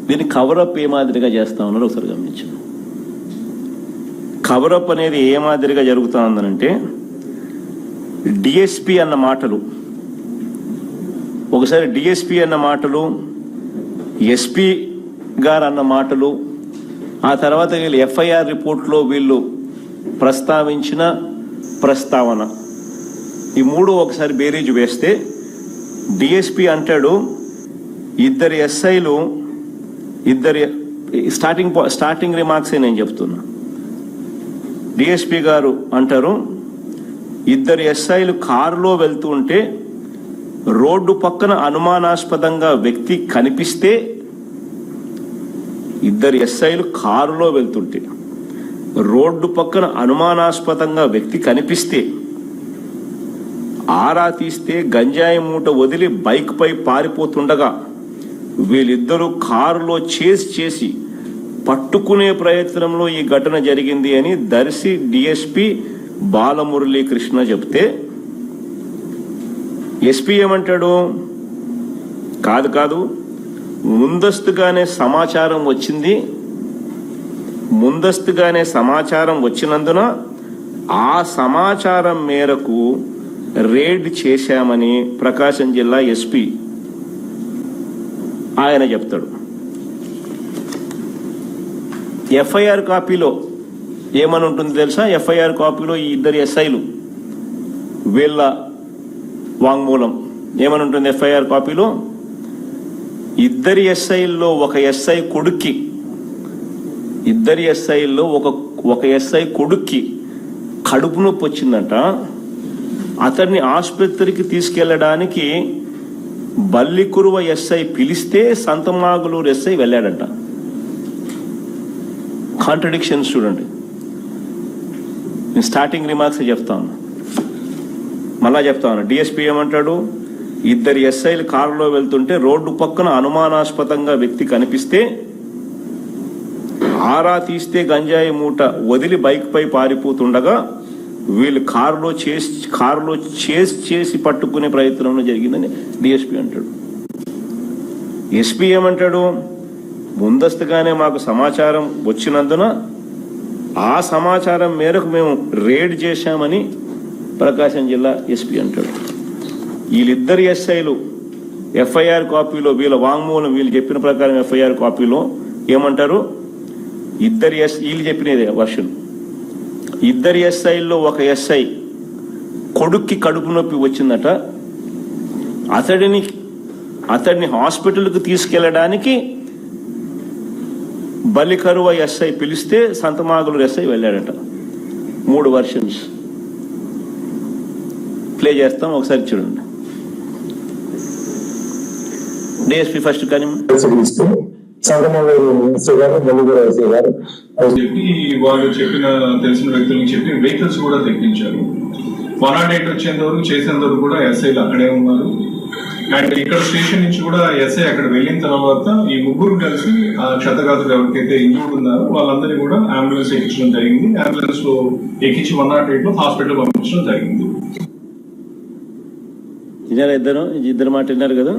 దీన్ని కవరప్ ఏ మాదిరిగా చేస్తా ఉన్నారు ఒకసారి గమనించండి. కవరప్ అనేది ఏ మాదిరిగా జరుగుతూ ఉందనంటే, డిఎస్పి అన్న మాటలు ఒకసారి డిఎస్పి అన్న మాటలు, ఎస్పీ గారు అన్న మాటలు, ఆ తర్వాత వీళ్ళు ఎఫ్ఐఆర్ రిపోర్ట్లో వీళ్ళు ప్రస్తావించిన ప్రస్తావన, ఈ మూడు ఒకసారి బేరీజు వేస్తే డిఎస్పి అంటాడు ఇద్దరు ఎస్ఐలు, స్టార్టింగ్ రిమార్క్సే నేను చెప్తున్నా. డిఎస్పి గారు అంటారు ఇద్దరు ఎస్ఐలు కారులో వెళ్తూ ఉంటే రోడ్డు పక్కన అనుమానాస్పదంగా వ్యక్తి కనిపిస్తే, ఇద్దరు ఎస్ఐలు కారులో వెళ్తుంటే రోడ్డు పక్కన అనుమానాస్పదంగా వ్యక్తి కనిపిస్తే ఆరా తీస్తే గంజాయి మూట వదిలి బైక్ పై పారిపోతుండగా వీళ్ళిద్దరూ కారులో చేసి పట్టుకునే ప్రయత్నంలో ఈ ఘటన జరిగింది అని దర్శి డిఎస్పి బాలమురళీకృష్ణ చెప్తే, ఎస్పీ ఏమంటాడు, కాదు ముందస్తుగానే సమాచారం వచ్చినందున ఆ సమాచారం మేరకు రేడ్ చేశామని ప్రకాశం జిల్లా ఎస్పీ ఆయన చెప్తాడు. ఎఫ్ఐఆర్ కాపీలో ఏమని ఉంటుంది తెలుసా? ఎఫ్ఐఆర్ కాపీలో ఈ ఇద్దరు ఎస్ఐలు వీళ్ళ వాంగ్మూలం ఏమని ఉంటుంది? ఎఫ్ఐఆర్ కాపీలో ఇద్దరు ఎస్ఐల్లో ఒక ఎస్ఐ కొడుక్కి కడుపు నొప్పి వచ్చిందంట. అతన్ని ఆసుపత్రికి తీసుకెళ్లడానికి బల్లికురువ ఎస్ఐ పిలిస్తే సంతమాగులూరు ఎస్ఐ వెళ్ళాడంట. కాంట్రడిక్షన్స్ చూడండి. నేను స్టార్టింగ్ రిమార్క్స్ చెప్తాను, మళ్ళా చెప్తాను. డిఎస్పీ ఏమంటాడు, ఇద్దరు ఎస్ఐలు కారులో వెళ్తుంటే రోడ్డు పక్కన అనుమానాస్పదంగా వ్యక్తి కనిపిస్తే ఆరా తీస్తే గంజాయి మూట వదిలి బైక్ పై పారిపోతుండగా వీళ్ళు కారులో చేసి పట్టుకునే ప్రయత్నంలో జరిగిందని డిఎస్పీ అంటాడు. ఎస్పీ ఏమంటాడు, ముందస్తుగానే మాకు సమాచారం వచ్చినందున ఆ సమాచారం మేరకు మేము రేడ్ చేశామని ప్రకాశం జిల్లా ఎస్పీ అంటాడు. వీళ్ళిద్దరు ఎస్ఐలు ఎఫ్ఐఆర్ కాపీలో వీళ్ళ వాంగ్మూలం వీళ్ళు చెప్పిన ప్రకారం ఎఫ్ఐఆర్ కాపీలో ఏమంటారు, వీళ్ళు చెప్పినదే వర్షన్. ఇద్దరు ఎస్ఐల్లో ఒక ఎస్ఐ కొడుక్కి కడుపు నొప్పి వచ్చిందట. అతడిని హాస్పిటల్కి తీసుకెళ్లడానికి బలికరువ ఎస్ఐ పిలిస్తే సంతమాగులూరు ఎస్ఐ వెళ్ళాడట. 3 వర్షన్స్ ప్లే చేస్తాం, ఒకసారి చూడండి. డిఎస్పీ ఫస్ట్ కానీ వాళ్ళు చెప్పిన తెలిసిన వ్యక్తులకు చెప్పి వెహికల్స్ కూడా తెప్పించారు. 108 వచ్చేంత వరకు చేసేంత వరకు కూడా ఎస్ఐలు అక్కడే ఉన్నారు. అండ్ ఇక్కడ స్టేషన్ నుంచి కూడా ఎస్ఐ అక్కడ వెళ్ళిన తర్వాత ఈ ముగ్గురు కలిసి ఆ క్షతగాతులు ఎవరికైతే ఇంజూర్డ్ ఉన్నారో వాళ్ళందరినీ కూడా అంబులెన్స్ ఎక్కించడం జరిగింది. అంబులెన్స్ లో ఎక్కించి 108 లో హాస్పిటల్ పంపించడం జరిగింది. ఇద్దరు మాట విన్నారు కదా.